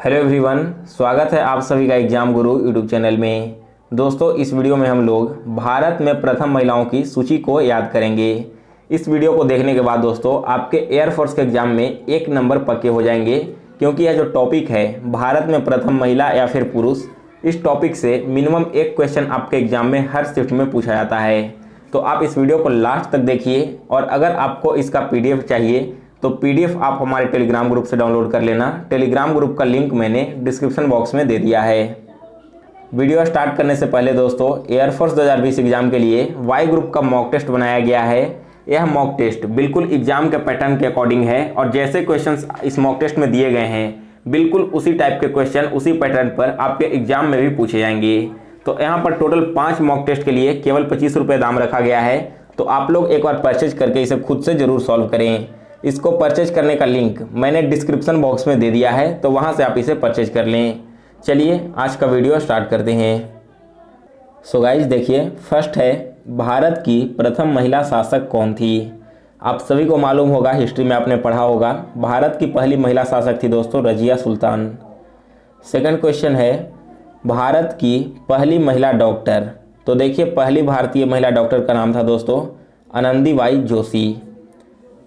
Hello everyone, स्वागत है आप सभी का एग्जाम गुरु यूट्यूब चैनल में। दोस्तों, इस वीडियो में हम लोग भारत में प्रथम महिलाओं की सूची को याद करेंगे। इस वीडियो को देखने के बाद दोस्तों आपके एयरफोर्स के एग्जाम में 1 नंबर पक्के हो जाएंगे, क्योंकि यह जो टॉपिक है भारत में प्रथम महिला या फिर पुरुष, इस टॉपिक से मिनिमम 1 क्वेश्चन आपके एग्जाम में हर शिफ्ट में पूछा जाता है। तो आप इस वीडियो को लास्ट तक देखिए, और अगर आपको इसका PDF चाहिए तो PDF आप हमारे टेलीग्राम ग्रुप से डाउनलोड कर लेना। टेलीग्राम ग्रुप का लिंक मैंने डिस्क्रिप्शन बॉक्स में दे दिया है। वीडियो स्टार्ट करने से पहले दोस्तों, एयरफोर्स 2020 एग्जाम के लिए Y ग्रुप का मॉक टेस्ट बनाया गया है। यह मॉक टेस्ट बिल्कुल एग्जाम के पैटर्न के अकॉर्डिंग है, और जैसे क्वेश्चंस इस मॉक टेस्ट में दिए गए हैं बिल्कुल उसी टाइप के क्वेश्चन उसी पैटर्न पर आपके एग्जाम में भी पूछे जाएंगे। तो यहाँ पर टोटल 5 मॉक टेस्ट के लिए केवल 25 रुपये दाम रखा गया है। तो आप लोग एक बार परचेज करके इसे खुद से ज़रूर सॉल्व करें। इसको परचेज करने का लिंक मैंने डिस्क्रिप्शन बॉक्स में दे दिया है, तो वहाँ से आप इसे परचेज कर लें। चलिए आज का वीडियो स्टार्ट करते हैं। सो गाइज देखिए, फर्स्ट है भारत की प्रथम महिला शासक कौन थी। आप सभी को मालूम होगा, हिस्ट्री में आपने पढ़ा होगा, भारत की पहली महिला शासक थी दोस्तों रजिया सुल्तान। सेकंड क्वेश्चन है भारत की पहली महिला डॉक्टर। तो देखिए, पहली भारतीय महिला डॉक्टर का नाम था दोस्तों आनंदीबाई जोशी।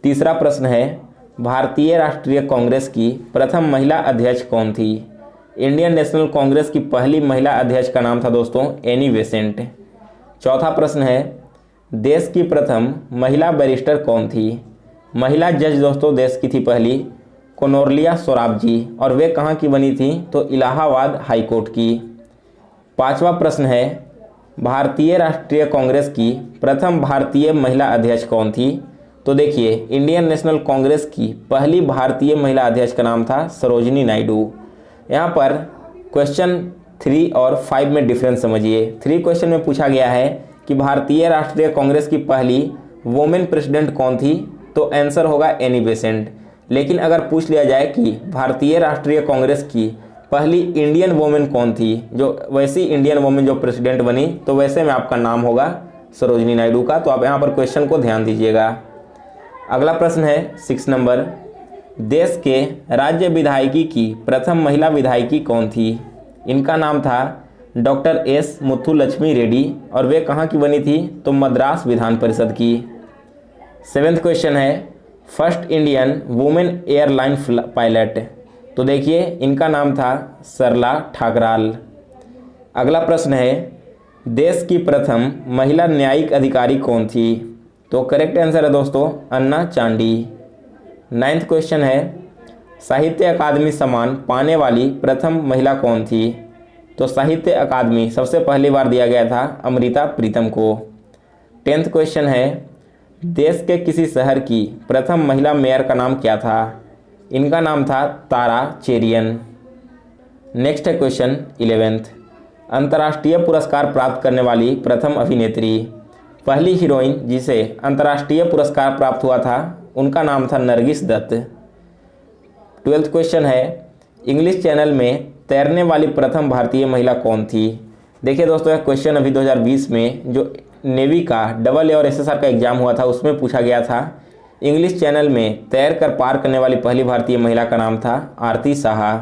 तीसरा प्रश्न है भारतीय राष्ट्रीय कांग्रेस की प्रथम महिला अध्यक्ष कौन थी। इंडियन नेशनल कांग्रेस की पहली महिला अध्यक्ष का नाम था दोस्तों एनी बेसेंट। चौथा प्रश्न है देश की प्रथम महिला बैरिस्टर कौन थी। महिला जज दोस्तों देश की थी पहली कोनोरलिया सोराब जी, और वे कहाँ की बनी थी, तो इलाहाबाद हाई कोर्ट की। पांचवा प्रश्न है भारतीय राष्ट्रीय कांग्रेस की प्रथम भारतीय महिला अध्यक्ष कौन थी। तो देखिए, इंडियन नेशनल कांग्रेस की पहली भारतीय महिला अध्यक्ष का नाम था सरोजिनी नायडू। यहाँ पर क्वेश्चन 3 और 5 में डिफरेंस समझिए। 3 क्वेश्चन में पूछा गया है कि भारतीय राष्ट्रीय कांग्रेस की पहली वुमेन प्रेसिडेंट कौन थी, तो आंसर होगा एनी बेसेंट। लेकिन अगर पूछ लिया जाए कि भारतीय राष्ट्रीय कांग्रेस की पहली इंडियन वुमेन कौन थी, जो वैसी इंडियन वुमेन जो प्रेसिडेंट बनी, तो वैसे में आपका नाम होगा सरोजिनी नायडू का। तो आप यहाँ पर क्वेश्चन को ध्यान दीजिएगा। अगला प्रश्न है 6 नंबर, देश के राज्य विधायिकी की प्रथम महिला विधायिकी कौन थी। इनका नाम था डॉक्टर एस मुथुलक्ष्मी रेड्डी, और वे कहाँ की बनी थी, तो मद्रास विधान परिषद की। 7th क्वेश्चन है first Indian women airline pilot. तो देखिए, इनका नाम था सरला ठाकराल। अगला प्रश्न है देश की प्रथम महिला न्यायिक अधिकारी कौन थी। तो करेक्ट आंसर है दोस्तों अन्ना चांडी। 9th क्वेश्चन है साहित्य अकादमी सम्मान पाने वाली प्रथम महिला कौन थी। तो साहित्य अकादमी सबसे पहली बार दिया गया था अमृता प्रीतम को। 10th क्वेश्चन है देश के किसी शहर की प्रथम महिला मेयर का नाम क्या था। इनका नाम था तारा चेरियन। नेक्स्ट है क्वेश्चन 11th, अंतर्राष्ट्रीय पुरस्कार प्राप्त करने वाली प्रथम अभिनेत्री। पहली हीरोइन जिसे अंतर्राष्ट्रीय पुरस्कार प्राप्त हुआ था उनका नाम था नरगिस दत्त। 12th क्वेश्चन है इंग्लिश चैनल में तैरने वाली प्रथम भारतीय महिला कौन थी। देखिए दोस्तों, यह क्वेश्चन अभी 2020 में जो नेवी का AA और SSR का एग्जाम हुआ था उसमें पूछा गया था। इंग्लिश चैनल में तैर कर पार करने वाली पहली भारतीय महिला का नाम था आरती साहा।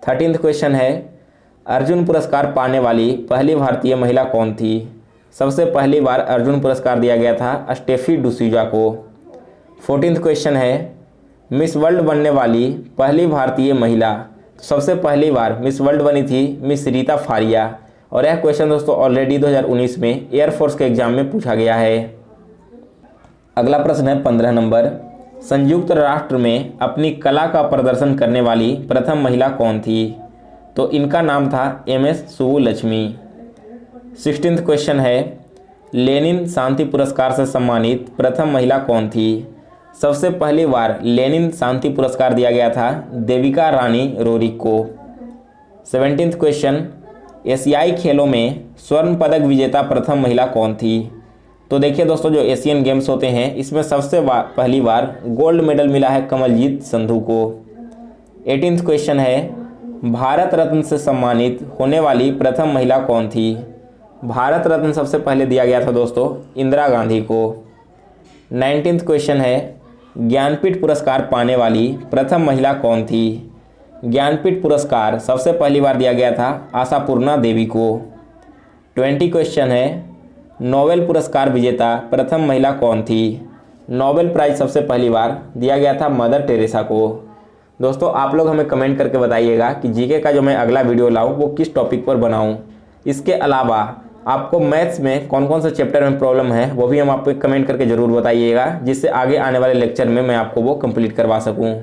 13th क्वेश्चन है अर्जुन पुरस्कार पाने वाली पहली भारतीय महिला कौन थी। सबसे पहली बार अर्जुन पुरस्कार दिया गया था स्टेफी डुसूजा को। 14th क्वेश्चन है मिस वर्ल्ड बनने वाली पहली भारतीय महिला। सबसे पहली बार मिस वर्ल्ड बनी थी मिस रीता फारिया, और यह क्वेश्चन दोस्तों ऑलरेडी 2019 में एयरफोर्स के एग्जाम में पूछा गया है। अगला प्रश्न है 15 नंबर, संयुक्त राष्ट्र में अपनी कला का प्रदर्शन करने वाली प्रथम महिला कौन थी। तो इनका नाम था MS सुबुलक्ष्मी। 16th क्वेश्चन है लेनिन शांति पुरस्कार से सम्मानित प्रथम महिला कौन थी। सबसे पहली बार लेनिन शांति पुरस्कार दिया गया था देविका रानी रोरिक को। 17th क्वेश्चन एशियाई खेलों में स्वर्ण पदक विजेता प्रथम महिला कौन थी। तो देखिए दोस्तों, जो एशियन गेम्स होते हैं इसमें सबसे पहली बार गोल्ड मेडल मिला है कमलजीत संधू को। 18th क्वेश्चन है भारत रत्न से सम्मानित होने वाली प्रथम महिला कौन थी। भारत रत्न सबसे पहले दिया गया था दोस्तों इंदिरा गांधी को। 19th क्वेश्चन है ज्ञानपीठ पुरस्कार पाने वाली प्रथम महिला कौन थी। ज्ञानपीठ पुरस्कार सबसे पहली बार दिया गया था आशापूर्णा देवी को। 20 क्वेश्चन है, नोबेल पुरस्कार विजेता प्रथम महिला कौन थी? नोबेल प्राइज सबसे पहली बार दिया गया था मदर टेरेसा को। दोस्तों आप लोग हमें कमेंट करके बताइएगा कि जीके का जो मैं अगला वीडियो लाऊं वो किस टॉपिक पर बनाऊं। इसके अलावा आपको मैथ्स में कौन कौन से चैप्टर में प्रॉब्लम है वो भी हम आपको कमेंट करके ज़रूर बताइएगा, जिससे आगे आने वाले लेक्चर में मैं आपको वो कंप्लीट करवा सकूं।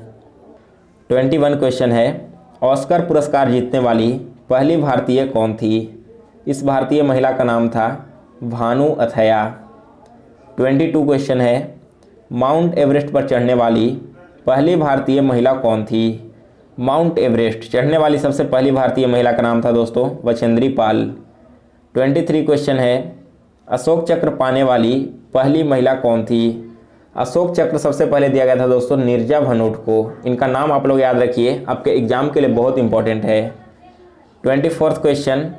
21 क्वेश्चन है, ऑस्कर पुरस्कार जीतने वाली पहली भारतीय कौन थी? इस भारतीय महिला का नाम था भानु अथैया। 22 क्वेश्चन है, माउंट एवरेस्ट पर चढ़ने वाली पहली भारतीय महिला कौन थी? माउंट एवरेस्ट चढ़ने वाली सबसे पहली भारतीय महिला का नाम था दोस्तों बछेंद्री पाल। 23 क्वेश्चन है, अशोक चक्र पाने वाली पहली महिला कौन थी? अशोक चक्र सबसे पहले दिया गया था दोस्तों नीरजा भनोट को। इनका नाम आप लोग याद रखिए, आपके एग्जाम के लिए बहुत इंपॉर्टेंट है। 24 क्वेश्चन,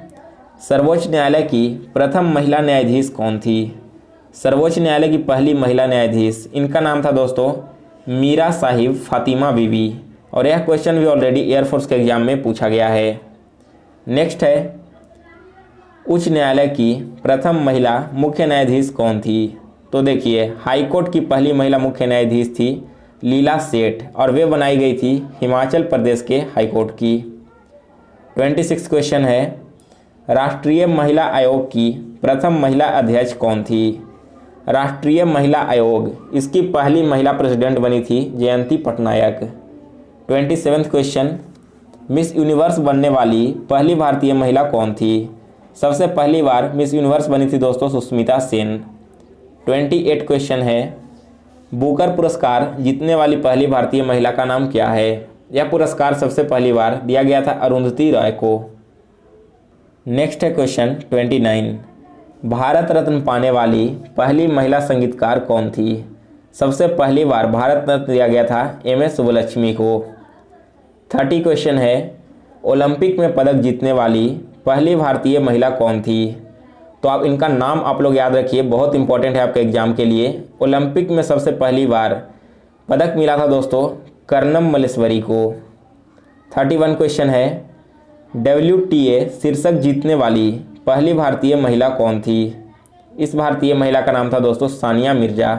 सर्वोच्च न्यायालय की प्रथम महिला न्यायाधीश कौन थी? सर्वोच्च न्यायालय की पहली महिला न्यायाधीश, इनका नाम था दोस्तों मीरा साहिब फातिमा बीवी, और यह क्वेश्चन भी ऑलरेडी एयरफोर्स के एग्जाम में पूछा गया है। नेक्स्ट है, उच्च न्यायालय की प्रथम महिला मुख्य न्यायाधीश कौन थी? तो देखिए, हाई कोर्ट की पहली महिला मुख्य न्यायाधीश थी लीला सेठ, और वे बनाई गई थी हिमाचल प्रदेश के हाई कोर्ट की। 26 क्वेश्चन है, राष्ट्रीय महिला आयोग की प्रथम महिला अध्यक्ष कौन थी? राष्ट्रीय महिला आयोग, इसकी पहली महिला प्रेसिडेंट बनी थी जयंती पटनायक। 27 क्वेश्चन, मिस यूनिवर्स बनने वाली पहली भारतीय महिला कौन थी? सबसे पहली बार मिस यूनिवर्स बनी थी दोस्तों सुष्मिता सेन। 28 क्वेश्चन है, बुकर पुरस्कार जीतने वाली पहली भारतीय महिला का नाम क्या है? यह पुरस्कार सबसे पहली बार दिया गया था अरुंधति रॉय को। नेक्स्ट है क्वेश्चन 29, भारत रत्न पाने वाली पहली महिला संगीतकार कौन थी? सबसे पहली बार भारत रत्न दिया गया था MS सुब्बलक्ष्मी को। 30 क्वेश्चन है, ओलंपिक में पदक जीतने वाली पहली भारतीय महिला कौन थी? तो आप इनका नाम आप लोग याद रखिए, बहुत इंपॉर्टेंट है आपके एग्जाम के लिए। ओलंपिक में सबसे पहली बार पदक मिला था दोस्तों कर्णम मल्लेश्वरी को। 31 क्वेश्चन है, WTA शीर्षक जीतने वाली पहली भारतीय महिला कौन थी? इस भारतीय महिला का नाम था दोस्तों सानिया मिर्जा।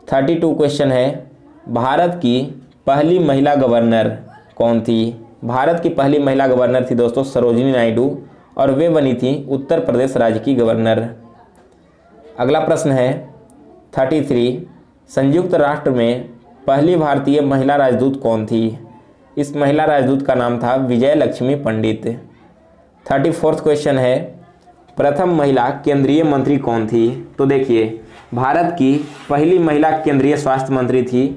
32 क्वेश्चन है, भारत की पहली महिला गवर्नर कौन थी? भारत की पहली महिला गवर्नर थी दोस्तों सरोजिनी नायडू, और वे बनी थी उत्तर प्रदेश राज्य की गवर्नर। अगला प्रश्न है 33, संयुक्त राष्ट्र में पहली भारतीय महिला राजदूत कौन थी? इस महिला राजदूत का नाम था विजय लक्ष्मी पंडित। 34 क्वेश्चन है, प्रथम महिला केंद्रीय मंत्री कौन थी? तो देखिए, भारत की पहली महिला केंद्रीय स्वास्थ्य मंत्री थी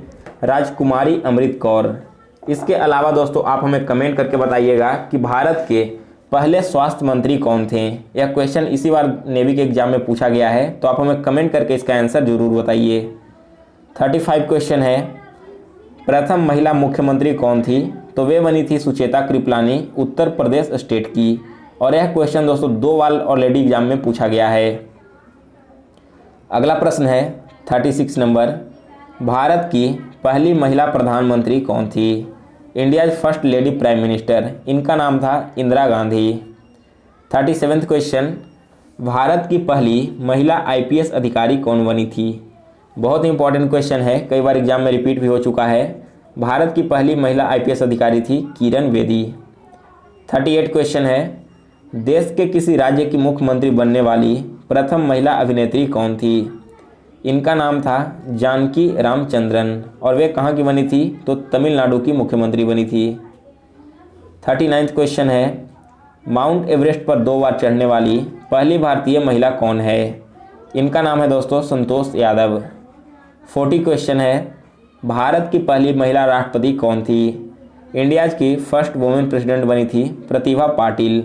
राजकुमारी अमृत कौर। इसके अलावा दोस्तों आप हमें कमेंट करके बताइएगा कि भारत के पहले स्वास्थ्य मंत्री कौन थे। यह क्वेश्चन इसी बार नेवी के एग्जाम में पूछा गया है, तो आप हमें कमेंट करके इसका आंसर जरूर बताइए। 35 क्वेश्चन है, प्रथम महिला मुख्यमंत्री कौन थी? तो वे बनी थी सुचेता कृपलानी उत्तर प्रदेश स्टेट की, और यह क्वेश्चन दोस्तों 2 बार ऑलरेडी एग्जाम में पूछा गया है। अगला प्रश्न है 36 नंबर, भारत की पहली महिला प्रधानमंत्री कौन थी? India's first lady prime minister, इनका नाम था इंदिरा गांधी। 37 क्वेश्चन, भारत की पहली महिला IPS अधिकारी कौन बनी थी? बहुत इंपॉर्टेंट क्वेश्चन है, कई बार एग्जाम में रिपीट भी हो चुका है। भारत की पहली महिला IPS अधिकारी थी किरण बेदी। 38 क्वेश्चन है, देश के किसी राज्य की मुख्यमंत्री बनने वाली प्रथम महिला अभिनेत्री कौन थी? इनका नाम था जानकी रामचंद्रन, और वे कहाँ की बनी थी? तो तमिलनाडु की मुख्यमंत्री बनी थी। 39 क्वेश्चन है, माउंट एवरेस्ट पर 2 बार चढ़ने वाली पहली भारतीय महिला कौन है? इनका नाम है दोस्तों संतोष यादव। 40 क्वेश्चन है, भारत की पहली महिला राष्ट्रपति कौन थी? इंडियाज की फर्स्ट वुमेन प्रेसिडेंट बनी थी प्रतिभा पाटिल।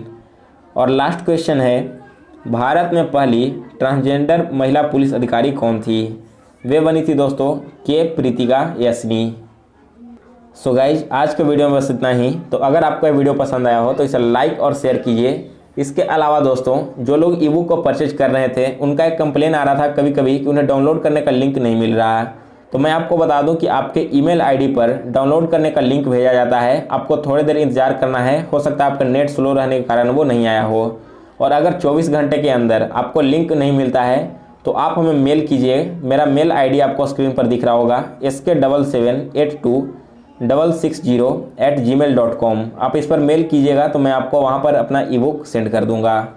और लास्ट क्वेश्चन है, भारत में पहली ट्रांसजेंडर महिला पुलिस अधिकारी कौन थी? वे बनी थी दोस्तों के प्रीतिका यास्नी। सो गाइज, आज के वीडियो में बस इतना ही। तो अगर आपको ये वीडियो पसंद आया हो तो इसे लाइक और शेयर कीजिए। इसके अलावा दोस्तों, जो लोग ई बुक को परचेज कर रहे थे उनका एक कंप्लेन आ रहा था कभी कभी कि उन्हें डाउनलोड करने का लिंक नहीं मिल रहा है। तो मैं आपको बता दूं कि आपके ईमेल आईडी पर डाउनलोड करने का लिंक भेजा जाता है। आपको थोड़ी देर इंतजार करना है, हो सकता है आपका नेट स्लो रहने के कारण वो नहीं आया हो। और अगर 24 घंटे के अंदर आपको लिंक नहीं मिलता है तो आप हमें मेल कीजिए। मेरा मेल आईडी आपको स्क्रीन पर दिख रहा होगा, sk7782660660@gmail.com। आप इस पर मेल कीजिएगा तो मैं आपको वहाँ पर अपना ई बुक सेंड कर दूँगा।